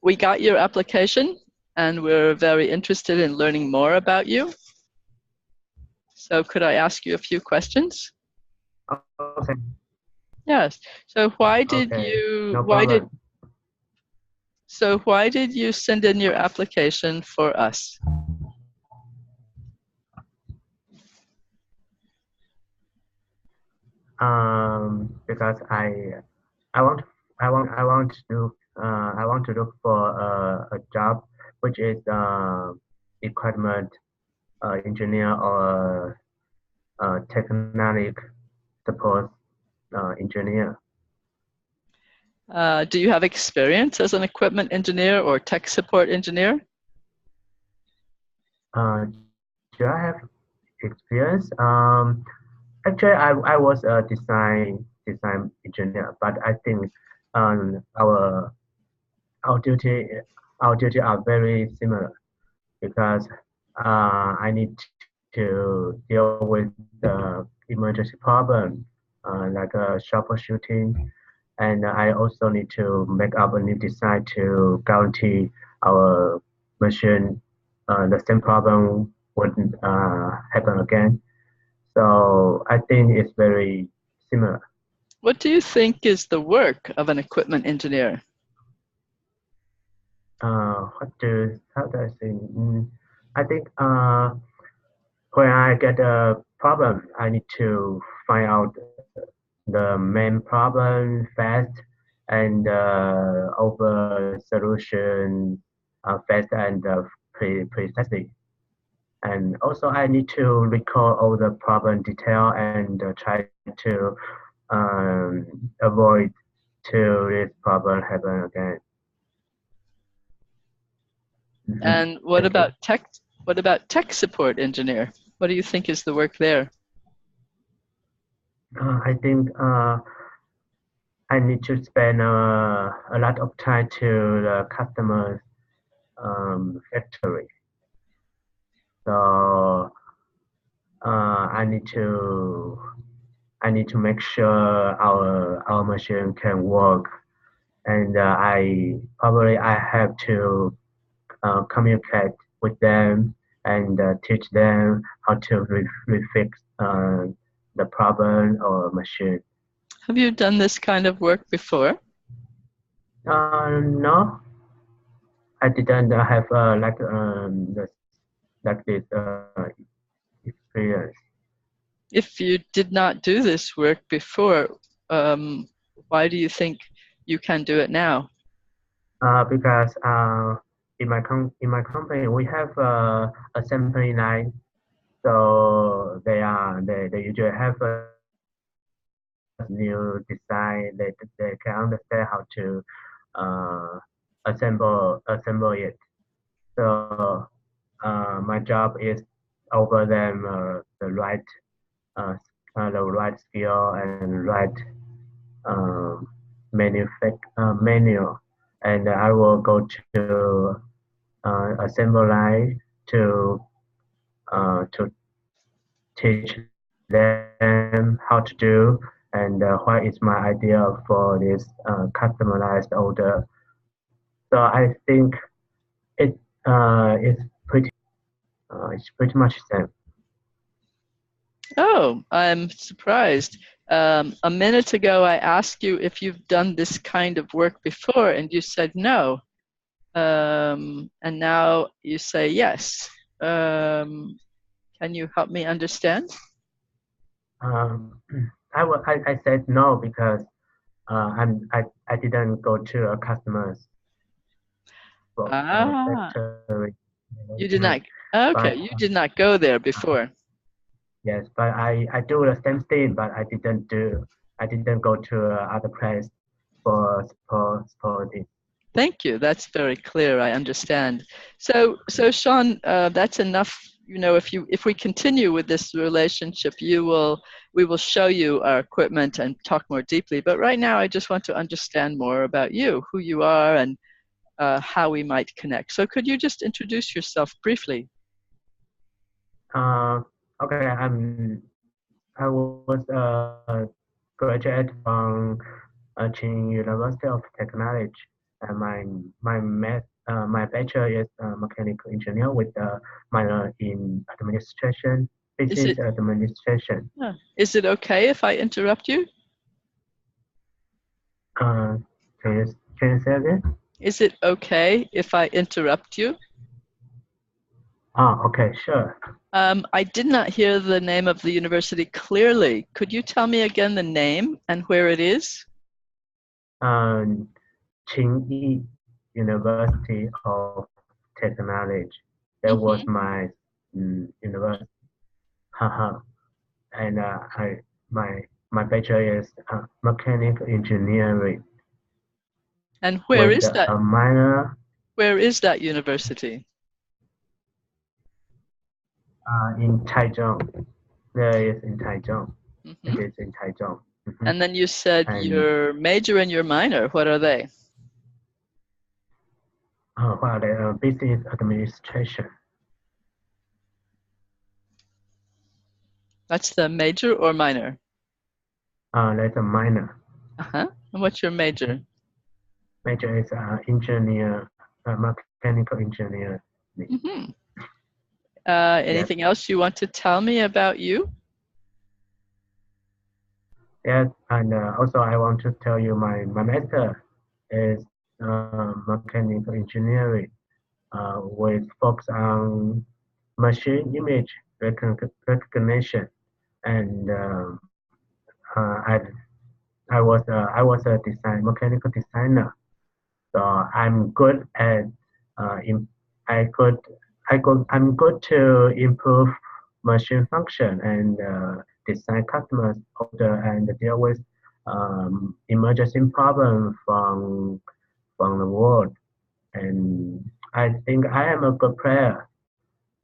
We got your application and we're very interested in learning more about you. So could I ask you a few questions? Okay. Yes. So why did Okay. you, No problem. why did you send in your application for us? Because I want I want to look for a job which is equipment engineer or technical support engineer. Do you have experience as an equipment engineer or tech support engineer? Do I have experience? Actually, I was a design engineer, but I think um, our our duty our duty are very similar because I need to deal with the emergency problem like troubleshooting, and I also need to make up a new design to guarantee our machine the same problem wouldn't happen again. So I think it's very similar. What do you think is the work of an equipment engineer? How do I say? I think when I get a problem, I need to find out the main problem fast and over solution fast and precisely. And also, I need to recall all the problem detail and try to avoid to this problem happen again. And what Thank you. about tech? What about tech support engineer? What do you think is the work there? I think I need to spend a lot of time to the customer's factory. So I need to make sure our machine can work, and I have to communicate with them and teach them how to refix the problem or machine. Have you done this kind of work before? No, I didn't have like this experience If you did not do this work before, why do you think you can do it now? because in my company we have assembly line, so they usually have a new design. They can understand how to uh, assemble it. So my job is over them uh, the right skill and right um, manual, and I will go to assembly line to teach them how to do and what is my idea for this customized order. So I think it is it's pretty much the same. Oh, I'm surprised. A minute ago, I asked you if you've done this kind of work before, and you said no. And now you say yes. Can you help me understand? Um, I said no because I didn't go to a customer's Ah, factory, you did not. Okay, but you did not go there before. yes, but I do the same thing, but I didn't go to other place for this. Thank you. That's very clear. I understand. So Shawn, that's enough. You know, if we continue with this relationship, we will show you our equipment and talk more deeply. But right now, I just want to understand more about you, who you are, and how we might connect. So could you just introduce yourself briefly? Uh, okay, I was a graduate from Chin University of Technology. And my bachelor is mechanical engineer with a minor in administration, Is business it administration. is it okay if I interrupt you? Uh, can you say again? Is it okay if I interrupt you? Oh, okay, sure. I did not hear the name of the university clearly. Could you tell me again the name and where it is? Um, Tsinghua University of Technology. That was Hmm. my university. Haha. And my my bachelor is mechanical engineering And with a minor where is that university? in Taichung. There is in Taichung. It Hmm. is in Taichung. And then you said And your major and your minor. What are they? well, the business administration. That's the major or minor? That's a minor. Uh-huh. And what's your major? Major is engineer, mechanical engineer. Hmm. Yes, Anything else you want to tell me about you? yes. And also I want to tell you my master is mechanical engineering with focus on machine image recognition. And I was a mechanical designer. So I'm good at I could I'm good to improve machine function and design customers order and deal with emergency problem from the world. And I think I am a good player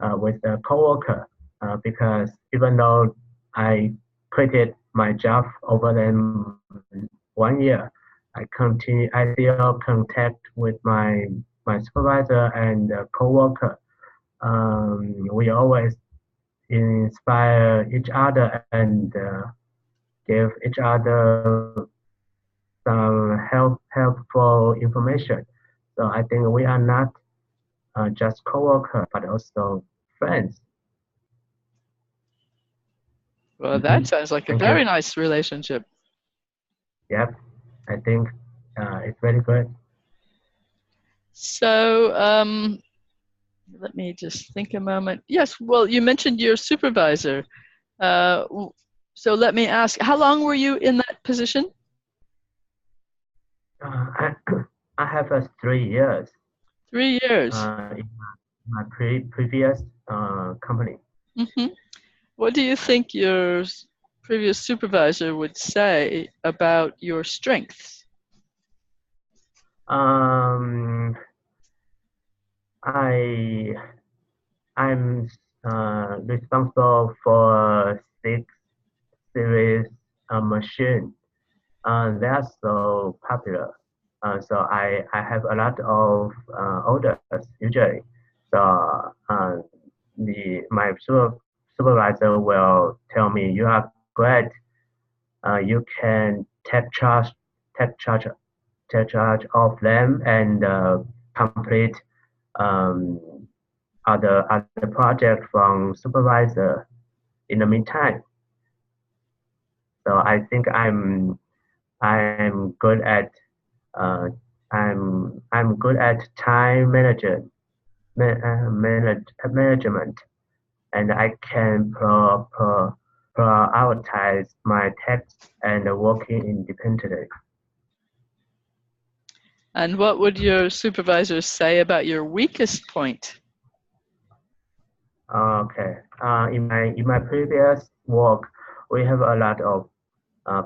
with a coworker because even though I quitted my job over than 1 year, I still contact with my supervisor and coworker. We always inspire each other and give each other some helpful information. So I think we are not just coworker, but also friends. Well, that Hmm. sounds like a Thank very you. nice relationship. Yep, I think it's very good. So, let me just think a moment. Yes, well, you mentioned your supervisor. Uh, so let me ask, how long were you in that position? I, I have 3 years 3 years. in my previous company. Hmm. What do you think your previous supervisor would say about your strengths? Um, I I'm responsible for 6 series machine. They're so popular. So I have a lot of orders usually. So my supervisor will tell me you are great. You can take charge, take charge of them and complete um, other project from supervisor in the meantime. So I think I'm good at uh, I'm good at time management, and I can prioritize my tasks and working independently. And what would your supervisor say about your weakest point? Okay. In my previous work, we have a lot of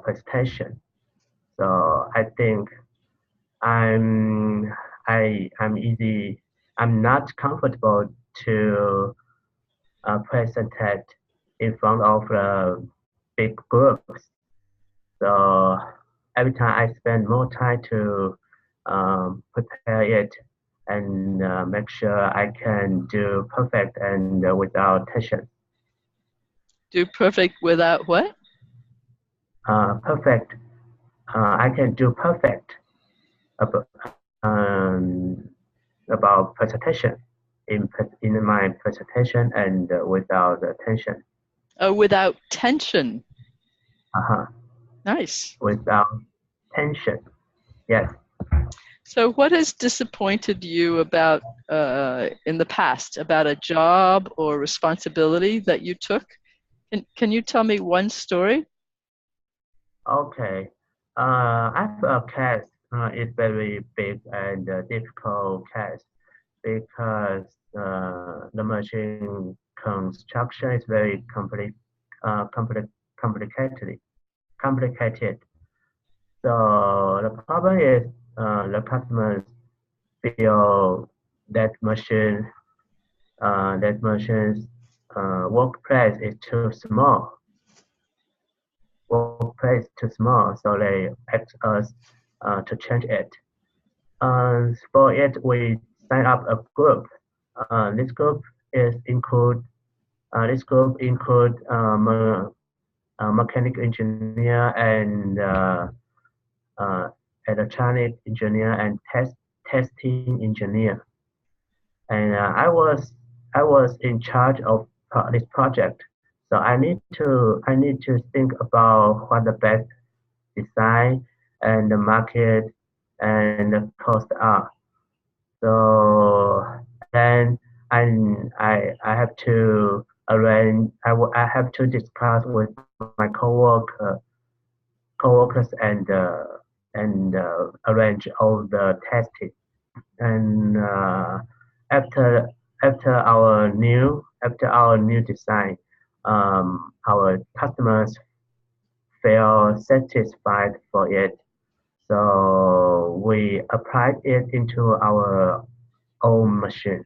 presentation. So I think I'm I'm easy. I'm not comfortable to present in front of big groups. So every time I spend more time to prepare it and make sure I can do perfect and without tension. Do perfect without what? Perfect. I can do perfect. Uh, about presentation in my presentation and without tension. Oh, without tension. Uh-huh. Nice. Without tension. Yes. So what has disappointed you about in the past about a job or responsibility that you took? Can you tell me one story? Okay. I have a case. It's very big and difficult case because the machine construction is very complicated. Complicated. So the problem is the customers feel that machine's workplace is too small. Workplace too small, so they ask us to change it. For it, we sign up a group. This group is include this group include mechanical engineer and uh, electronic engineer and testing engineer. And I was in charge of this project. So I need to think about what the best design and the market and the cost are. So then I have to arrange. I have to discuss with my coworkers and arrange all the testing. And after after our new design, our customers feel satisfied for it. So we applied it into our own machine.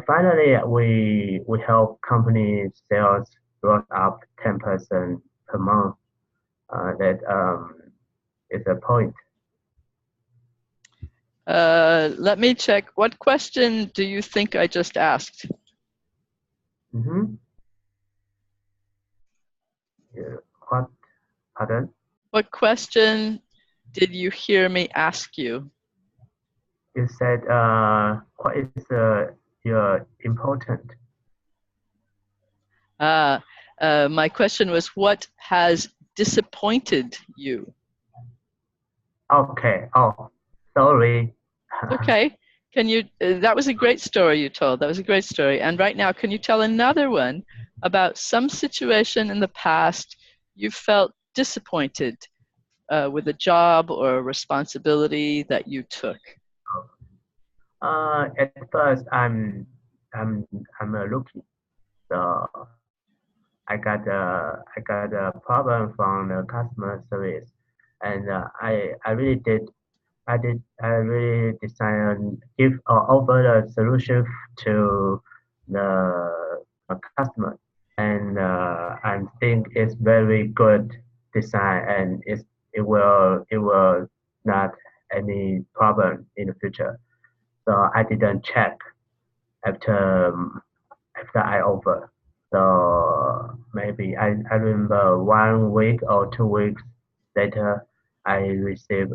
Finally, we help company sales growth up 10% per month. That is a point. Let me check. What question do you think I just asked? Mm-hmm. Yeah. What? Pardon? What question did you hear me ask you? You said what is your important? My question was, what has disappointed you? Okay. Oh, sorry. Okay. Can you, that was a great story you told. That was a great story. And right now, can you tell another one about some situation in the past you felt disappointed with a job or a responsibility that you took? At first, I'm a rookie, so I got a problem from the customer service, and I really design give or offer the solution to the customer, and I think it's very good design, and it will not any problem in the future. So I didn't check after after I offer. So maybe I remember 1 week or 2 weeks later, I received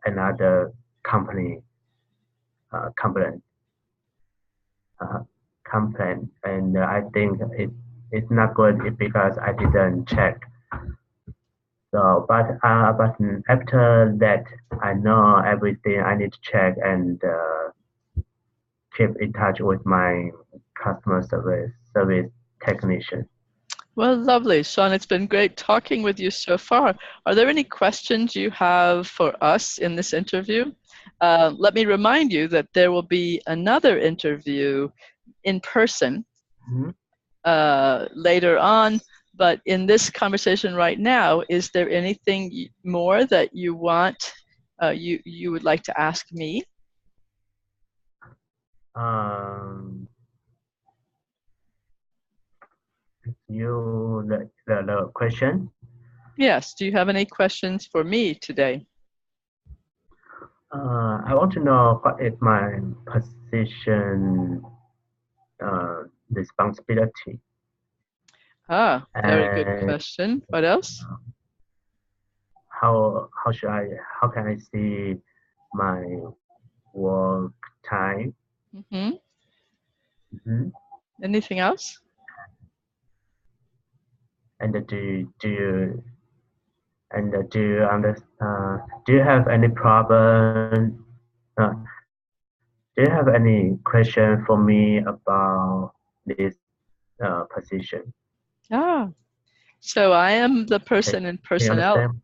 another company complaint uh, complaint, and I think it's not good because I didn't check. So, but after that, I know everything I need to check and keep in touch with my customer service technician. Well, lovely. Shawn, it's been great talking with you so far. Are there any questions you have for us in this interview? Let me remind you that there will be another interview in person Mhm. later on, but in this conversation right now, is there anything more that you want, you would like to ask me? Um, the question. Yes, do you have any questions for me today? I want to know what is my position responsibility Ah, very good and question. What else? how should I how can I see my work time? Anything else? And do you have any problem? Do you have any question for me about this position? Ah, so I am the Can person in you personnel. understand?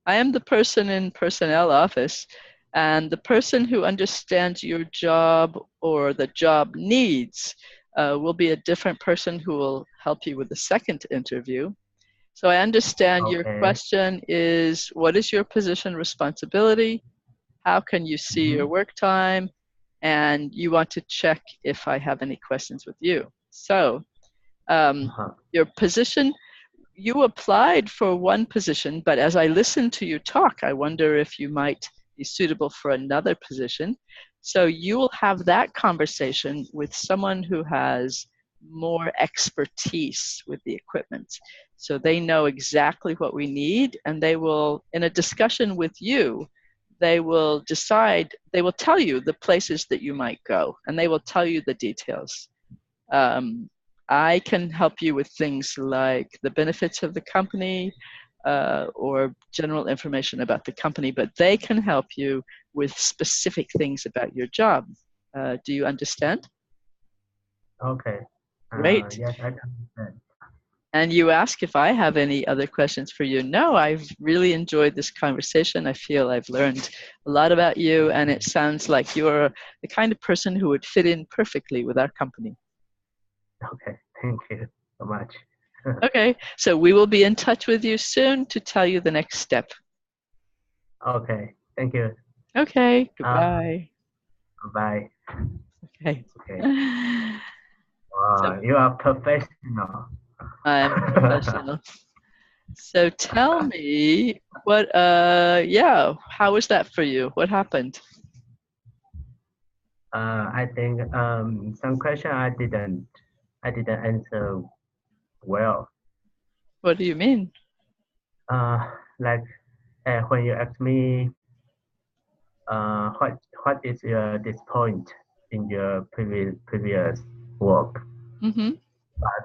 I am the person in personnel office, and the person who understands your job or the job needs will be a different person who will help you with the second interview. So I understand your Okay. question is, what is your position responsibility? How can you see your Mm-hmm. work time? And you want to check if I have any questions with you. So Uh-huh. your position, you applied for one position, but as I listen to you talk, I wonder if you might be suitable for another position. So you will have that conversation with someone who has more expertise with the equipment. So they know exactly what we need, and they will, in a discussion with you, they will decide, they will tell you the places that you might go, and they will tell you the details. Um, I can help you with things like the benefits of the company or general information about the company, but they can help you with specific things about your job. Do you understand? Okay. Great. Yes, I can understand. And you ask if I have any other questions for you. No, I've really enjoyed this conversation. I feel I've learned a lot about you, and it sounds like you're the kind of person who would fit in perfectly with our company. Okay. Thank you so much. Okay, so we will be in touch with you soon to tell you the next step. Okay. Thank you. Okay, Uh, goodbye. bye. Okay. Okay. So You are professional. I'm professional. So tell me what yeah, how was that for you? What happened? I think some question I didn't answer well. What do you mean? Uh, like when you ask me what is your this point in your previous work, Mhm.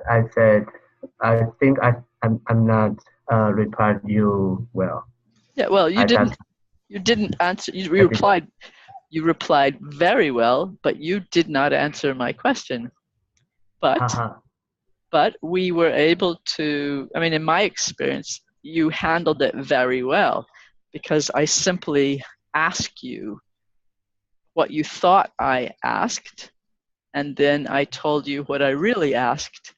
I said I think I'm not replied you well. Yeah, well, I just you didn't answer I didn't. you replied very well, but you did not answer my question. But Haha. we were able to, I mean, in my experience, you handled it very well because I simply asked you what you thought I asked, and then I told you what I really asked,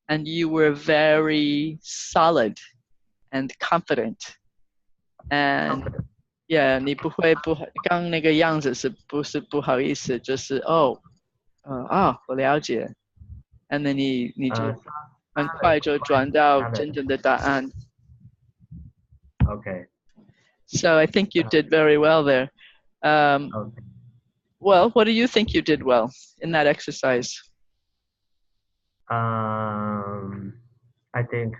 and you were very solid and confident. And Confident. yeah, 你不会不刚那个样子是不是不好意思，就是哦，我了解，and then 你就很快就转到 Salad. 真正的答案。Okay. So I think you did very well there. Um, Okay. well, what do you think you did well in that exercise? Um, I think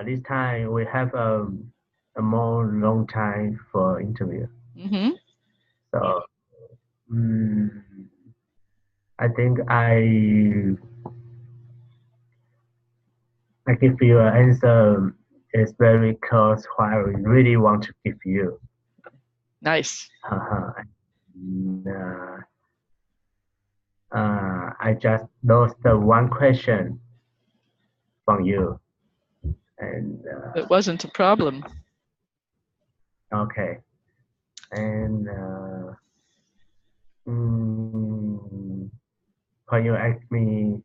this time we have a more long time for interview. Mm-hmm. So mm, I think I give you an answer is very close what I really want to give you. Nice. And, I just lost the one question from you. And It wasn't a problem. okay. And when you ask me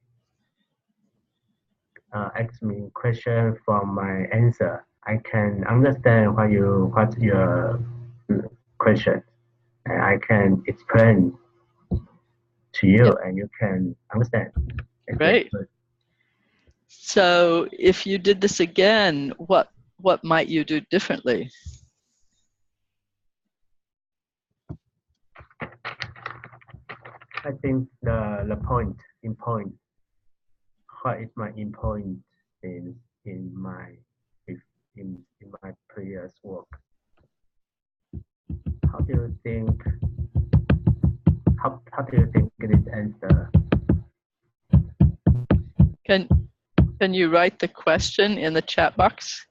question from my answer, I can understand what's your question, and I can explain to Yep. you, and you can understand. And that's Great. good. So if you did this again, what might you do differently? I think the point in point, what is my in point in my in my previous work. How do you think? How do you think this answer? Can you write the question in the chat box?